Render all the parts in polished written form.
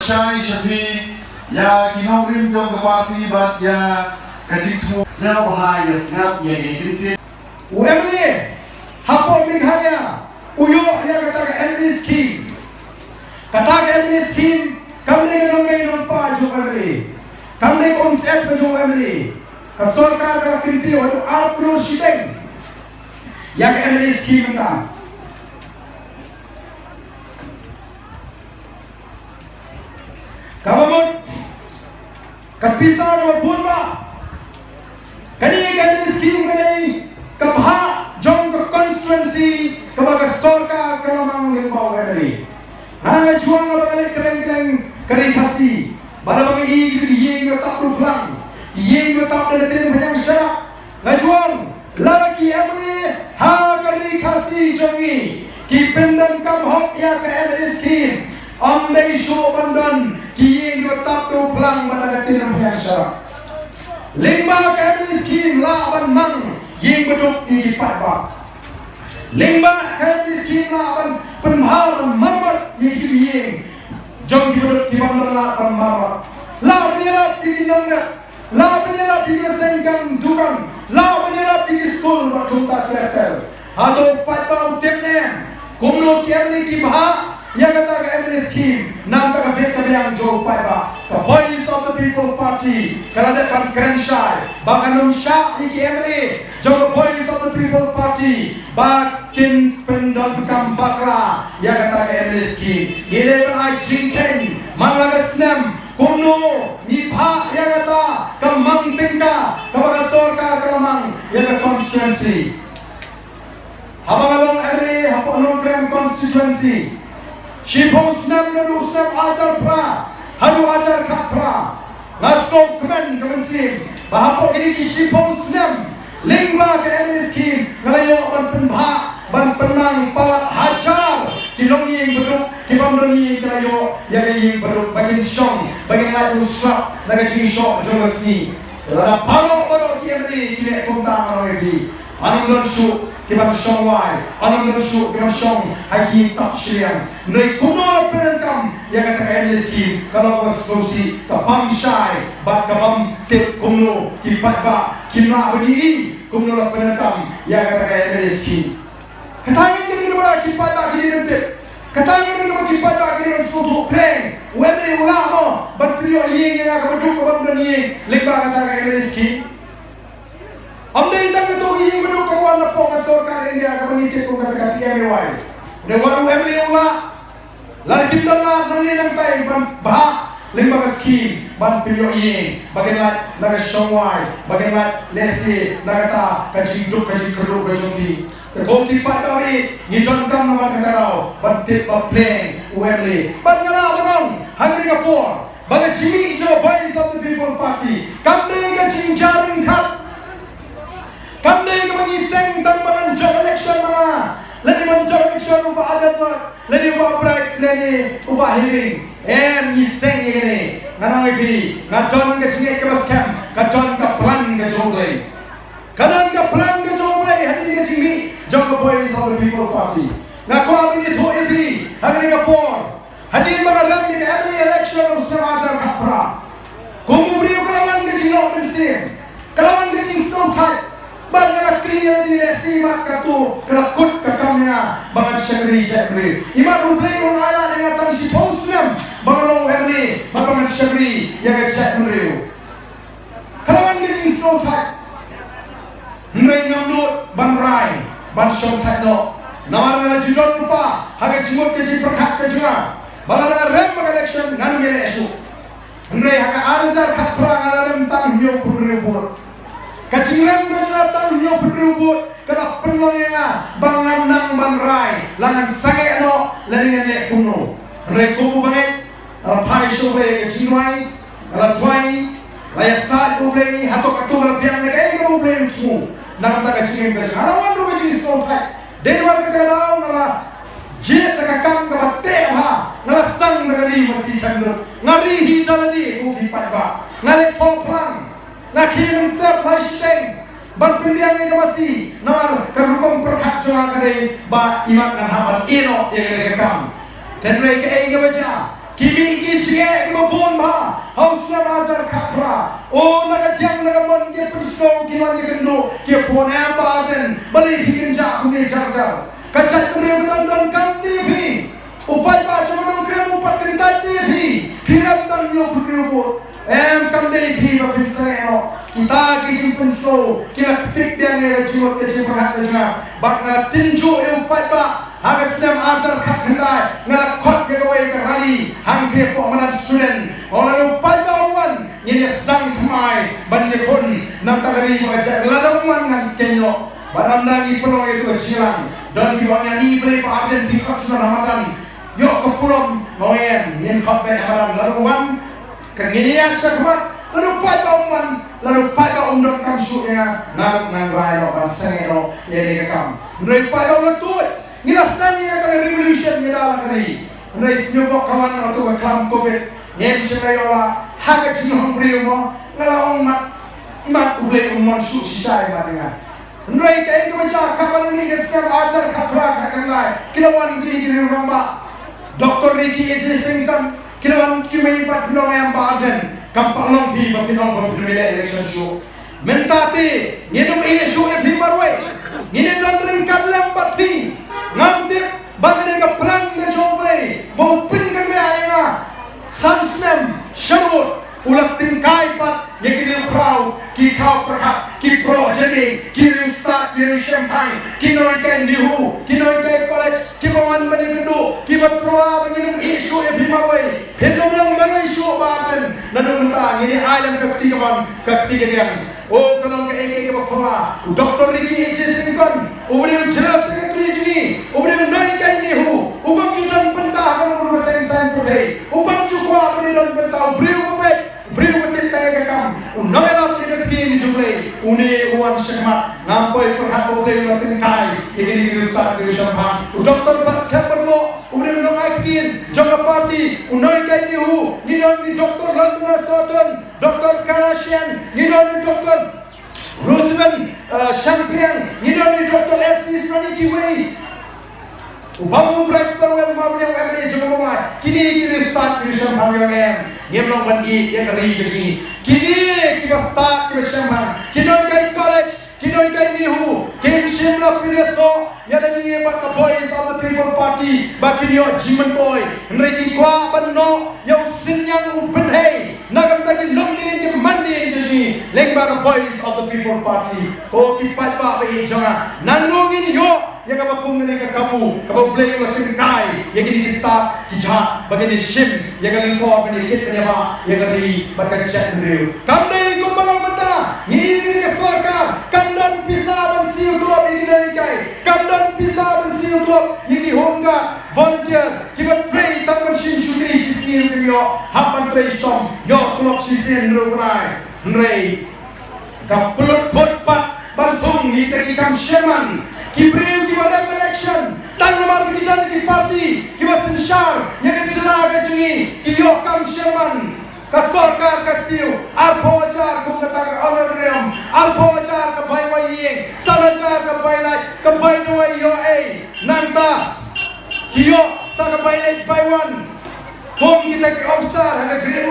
Chai Shapi, Ya Kinogrim Jong Kapati, but Ya Kajitu, Zelbahai, the snap, Yakin. Emily, Hapo Mikhanya, Uyo, Yakataka Emily scheme. Kataka Emily scheme, come they don't make no part of Emily. Come they on set with Emily. Kasorka Kinti or to outgrow shipping. Yak Emily scheme now. Government Kapisa or Purma. Kani Emily scheme kani Kabha Jong constituency Kabaga Sorka Kalamang Limbaw Emily. Nanga Juang Abalik Klang Kari Kasi. Barabang Ying Top Ruplang. Ying Top the Tin Panyang Najuang Laki Emily Ha Kari Kasi Jongi Kipendan Kam Hok Ya Ka Emily scheme. Amday show bandan Ying Top Ruplang Bataga Tin Panyang Lingba Ka Emily scheme Laban Mang Ying Beduk Di Patba Lingba Ka Emily scheme Laban Penhar Marmat Ying Jom Beduk Di Bandar Laban Marmat La penyerap di Kinongnya, la penyerap di Sengkang Dukan, la penyerap di School Baksunta Tertel. Atau patau timnya, kumno kiamni kibha, yang kata ke Emily scheme, nam tak kabit kabiang Joe Paiba, the Voice of the People Party, kalau ada Jingkyrshan, bakanum Syah iki Emily, Joe the Voice of the People Party, bakin pendal bekam bakra, yang kata ke Emily scheme. Ini adalah Jingkyrshan, Malagasnem. Kumno nipha yang kata kamang tingka kepada sorka kamang yang constituency. Habangalong Emily haponong krem constituency. Shipo snap nadu snap ajar pra, hadu ajar kat pra. Nasko kemen kemensim. Bahapo ini shipo snap. Lingba ke Emily scheme. Ngalayo ban penbha ban penang palat hajar. Kilong yang beduk, kibam yang kelayo, yang yang beduk, bagian Shnong, bagian lain usap, naga Jingkyrshan jonas ni. Dalam parok Emily kini kumta orang ini. Anam nursu kibam Shnong wai, anam nursu kibam Shnong hagi tak siang. Nai kuno perenkam yang kata Emily scheme kalau konstitusi kapam syai, bat kapam tet kuno kipat ba kina beri kuno perenkam yang kata Emily scheme. Katanya kini kepada kipat tak kini nanti. Katanya kini kepada kipat tak kini sebut plan. Whether ulama berpilihan yang akan berduk kepada ni, lekbar kata Emily scheme. Amdai tak betul yang berduk kepada apa sorka yang akan mengikut kata PMY. Dewan Emily ulama, lalu kita nak nanti nanti bah lekbar scheme, ban pilihan bagaimana nak Shnong, bagaimana Leslie nak kata kaji keruk kaji. Kau tiba dari ni contoh nama kita bantit plan Emily. Bagaimana orang hari Singapura, bagaimana Jimmy Jo Voice of the People Party, kami ke Jingkyrshan kat, kami ke mengiseng tentang job election mana, lagi job election ubah adat, lagi ubah bright, lagi ubah hearing, mengiseng ini, mana lagi, ngajon ke Jingkyrshan ke baskem, ngajon ke plan ke Jonglei, kadang ke plan ke Jonglei, hari ni Jimmy. Jong Voice of the People Party. Ngaku ini tu ini hari Singapura. Hadir mengalam di Emily election usah ajar kapra. Kumu beriu kelawan ke Jingkyrshan mensim, kelawan ke Jingkyrshan thai. Bangga clear di lesi mak katu kelakut kekamnya bangan syakri jekri. Iman ublay unaya dengan tansi posnem bangalong Emily bangan syakri yang jekri. Kelawan ke Jingkyrshan thai. Ngai ngamdut banrai. Ban Shnong no, nama nama judul lupa, harga cimut keji perkat kejunga, balada rem election nganu mere esu, ngai harga ajar kapra ngalarem tang hiu purubut, kacing rem kejunga tang hiu purubut, kena penlongnya bangan nang banrai, langan sange no, lalingan lek kuno, ngai kubu banget, pai shobe kecing wai, twai, layasat ublei, hatok biang negai ublei tu. Nak kata kacing yang awan rumah Jingkyrshan tak. Denwar kekarau nala jet nakakam kabate ha nala sang nagari masih kandur ngari hidal di ku kipat ba ngale poplang nakhilam sep hashtag ban pilihan yang masih nar karukom perkat jua kadai ba imak dan habat ino yang nakakam tenrei ke ai baca Kimi ije kemabon ma, haus na ajar kapra. Oh nagadiang nagamon ke persno kiwan kendo ke pon ambaden balik hikinja kuni jar. Kacak tumre dan kam TV. Upai pa jono krem upat kentai TV. Piram tan yo putrio kam dei thi ma pinsano. Kita kijing penslo kila tik dia ne jiwa ke jiwa ha bakna tinju e upai pa Agaslam ajar kat kendai ngala kot ke away ke rally hangke po manan student orang upai bawan ini sedang kemai bandi pun nam tagari mengajak ladauan ngan kenyo barandangi peluang itu kecilan dan biwanya ni beri paden di kos Ramadan yo ke pulau noyen yin kope amaran ladauan kenginian sekmat lalu upai bawan lalu upai bawan dok kamsunya nang rayo basero ye dekam ndoi upai bawan tuh Nilastan niya kang revolution niya dalang kani. Ano isnyubo kawan na ito kakam COVID. Ngayon siya ngayon hagat sinuhang brio mo. Ngalaong mat ublay umon susi siya ay matingan. Ano ay kayo kumadya kaman ni Islam ajar kapra kakanglay. Kinawan ginigiri ramba. Dr. Ricky H. Sington. Kinawan kimay pat pinong ayang baden. Kampalong hi ba pinong pagpimila election show. Mentati nginum isu e pimarwe. Nginidon rin kadlang pati. Ngamdik bagay ka plan na jobre mau pin ka nga sansnem sharut ulat tingkai pat yekini crowd ki kau prakhat ki pro jadi ki rusta ki champagne ki noi kai nihu ki noi kai college ki bawan bani gendu ki batrua bangin isu e bimawai pendom lang manoi isu baden nanunta ngini alam ka ketiga yang oh kalau ke eke ke bapa Dr. Ricky H. Sington ubri jelas sekali ini ubri noi kai nihu ubang judan benda kalau rumah sains putih ubang jukwa bani dan benda ubri betul kaya kam unaela tidak kini jumlah uni uan syahmat nampai perhat ubri latin kai ini rusak di syampan Dr. Pascal Berbo ubri nongai kin jaga parti unoi kai nihu ni Dr. London Soton Dr. Karashian ni Dr. Roosevelt Champion ni Dr. F.P. Straniki Way Ubamu Brexit wel mamnya amri jumlah kini start di syampan yang Niemong bandi yang ri kini kita start di syampan kinoi kai college kinoi kai nihu kim shimla pineso yang lagi bat ka boys of the people party bakin yo jiman boy nreki kwa banno yo sinyang upen hey nagam tagi lumni ke mandi ni lengba ka boys of the people party ko kipat pa be janga nanungin yo yang apa kum ni ka kamu ka blay la tingkai yang ini start kijat bagini shim yang galin ko ni kit ni ba yang ri bakan chat ni kamdai ko balong mata ni ka sarkar kandan pisa ban siu club ini dai kai kandan pisa ban siu club ini honga volunteer kibat play tam ban shin shuri shin yo hapan play storm yo club shin runai nrei ka pulut pot bantung ni terikam sheman Kibril kibadan election dan nomor kita di parti kibasin syar yang kecelakaan jungi iyo kam sherman kasorkar kasiu alpo ajar kum kata honorarium alpo ajar ke bai waying sanajar ke bai laj ke bai nuai yo nanta iyo sa ke bai laj bai wan kum kita ke obsar ke grade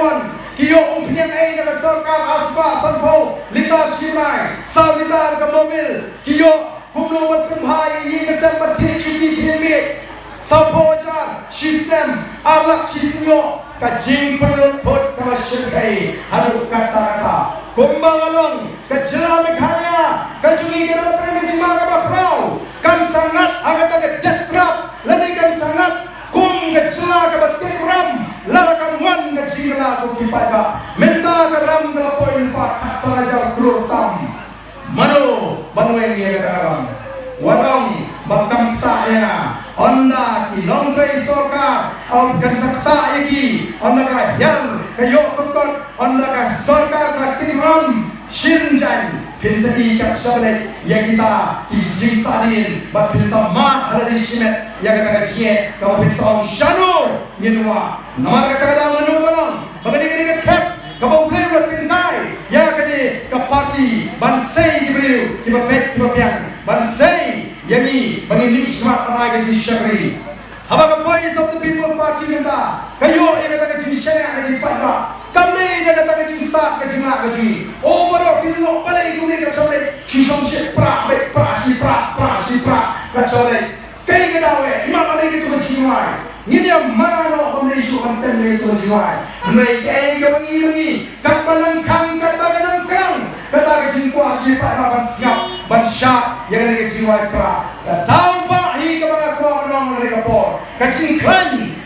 1 kiyo umpian na kasorkar asba sanpo litar shimai sa litar ke mobil kiyo Kumno matkumhai yi kesem mati cuti tiemik sapojar sistem alak cisinyo kajing perlut pot kawasyirkai haduk kata kumbangalong kajelame kaya kajungi gerak premejima kabakrau kan sangat agak agak death trap lani kan sangat kum kajela kabatik ram larakam wan kajingla kukipada menta karam dalapoin pak sarajar kurtam Mano banuen yang katakan wadong bakam ta'ya onda ki nongkai sorka on kan sakta iki onda ka yal kayo kokot onda ka sorka ka kinram shinjan pinsai ka sablet yang kita ki jingsanin bat pinsa ma ada di shimet yang kata kie ka pinsa on shanur minwa namar kata manung bagani kap Kapau beliau bertingkai, ya kini ke parti bansai beliau, kita bet kita piang bansai, yani bagi link smart pernah gaji syakri. Apa ke boys of the people party kita? Kayo yang kata kecil syariah lagi pada kami yang kata kecil start kecil nak kecil. Oh baru kita nak pada itu ni kacau ni. Shisong cek pra si kacau ni. Kaya kita we imam ada itu kecil mai. Ini yang mana nak kami isu konten ni itu kecil mai. Mereka yang bagi kapalan kang kata kecil kuat siapa nak siap bansyak yang ada kecil mai pra. Tahu pak hi kepada kuat orang mereka por.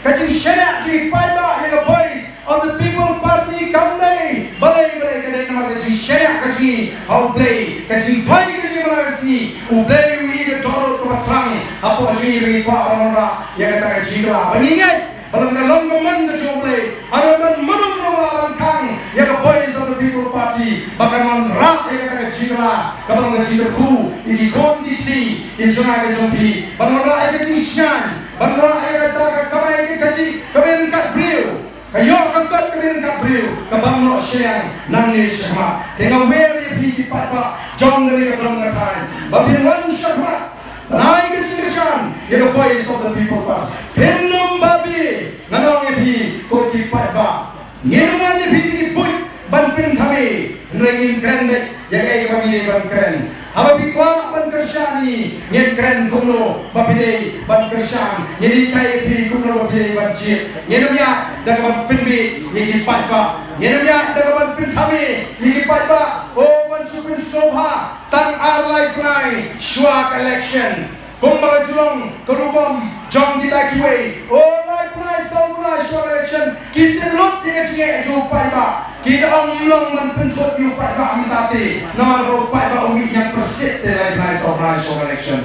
Kecil syariah di pada yang voice of the people party kami balai kena nama kecil syariah kecil how play kecil toy kecil mana sini play we the door to terang apa kecil bagi pak orang yang kata kecil lah mengingat balang kalong meman kecil play ada dan menung orang kang yang voice of the people party bahkan orang yang kata kecil lah kamu kecil ku ini kondisi ini jangan kecil balang orang kecil syan balang orang kata kami kecil kami kat beliau. Kayo kangkat kami nak beriu, kabang no siang nangis syahmat. Dengan weri di papa, jom dari kabang ngatain. Babin wan syahmat, naik ke Jingkyrshan, yang voice of the people pas. Penum babi, nganong epi ko di papa. Nyeruan epi di put, banpin kami, nrengin keren dek, yang kami ni ban keren. Apa pikwa Jingkyrshan ni, nyen keren kuno, babide Jingkyrshan, nyen kai epi kuno babide banjir. Nyenumya dalam pinbi yang kipat ba, nyenumya dalam pin kami yang kipat ba. Oh banjir Snoha, tang arlai kunai, shuak election. Kumbaga julong, kerubom, jom kita kiwe. Oh lai kunai, saunai shuak election. Kita lut yang cengek jupai ba. Kita omlong menpentut jupai ba amtati. Nama jupai ba umit yang persit lai kunai saunai shuak election.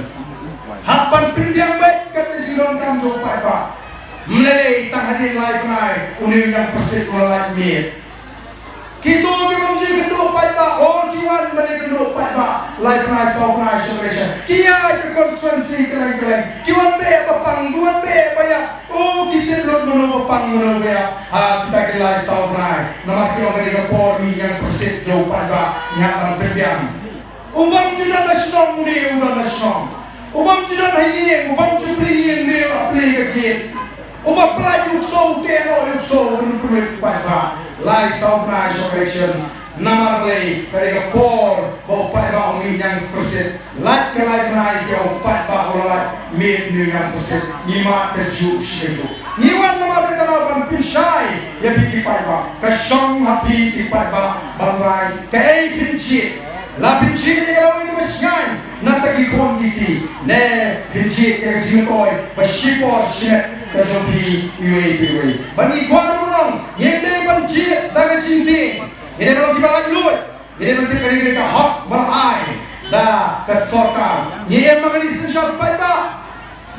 Hapan pin yang baik kata julong kam jupai ba. Meleleh tak hadir lai kunai unik yang persit walai mir. Kita memang jadi kedua pada oh kiwan mana kedua pada lai kunai saunai shuak election. Kia ke konstituensi keleng-keleng. Kiwan be bapang, kiwan be bayar. Oh kita lor mana bapang mana bayar. Kita kelai saunai. Nama kita orang yang Polri yang persit jauh pada yang berbiang. Umam tidak nasional ni udah nasional. Umam tidak hanya umam cuma yang ni apa lagi. Umam pelaju so tero so untuk pada lai saunai shuak election. Nama lagi kerja por bau pada orang yang persit lat kelai naik yang pada orang min yang persit lima keju seju niwan nama terkenal ban pisai yang bikin pada kesong happy di pada bangai kei pinci la pinci dia orang itu bersian nanti kikon gigi ne pinci kerja koi bersipor sih kejobi iwe bani kuat orang yang dia pinci dengan cinti. Ini kalau kita lagi luat, ini nanti kerja hak berai, dah kesorkan. Ini emang ini senjata pada,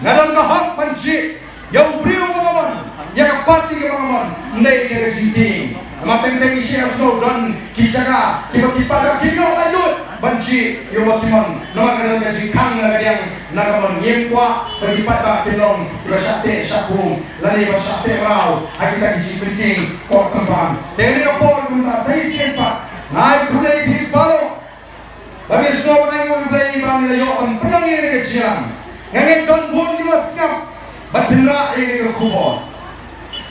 ngaran hak panci, yang beriu pengaman, yang parti pengaman, naik ke jinting. Matang isi asal dan kicara, kita lagi luat, panci, yang bakiman, nama kerana gaji kang yang nagaman yempa berlipat bah pelong, kita syakung, lalu kita rau, kita gaji penting, kau kembang. Dengan ini pun kita saya siapa, naik kuda itu baru. Bagi semua orang yang berani bangga yang penang ini kecilan, yang itu pun kita siap, berpindah ini kubur.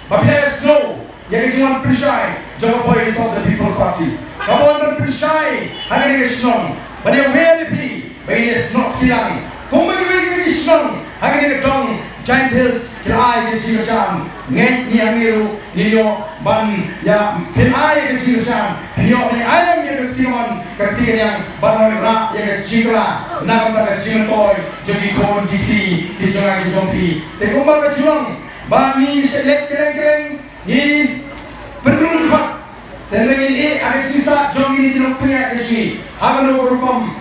Bagi slow. Yang cuma percaya jaga voice of the people party. Kawan berpercaya hanya dengan Shnong. Bagi WLP, bagi Shnong kilang. Kau bagi Shnong hanya dengan dong Jaintia kirai Jingkyrshan. Nget ni amiru niyo ban ya pinai Jingkyrshan. Niyo ni ayam yang ketiman ketika yang banon rak yang Jingkyrshan. Nama kata Jingkyrshan jadi kon giti di jangan dijompi. Tekung bagi Shnong bani selek keleng ni penduduk dan lagi ini ada kisah jom ini tidak punya kesini. Akan berupam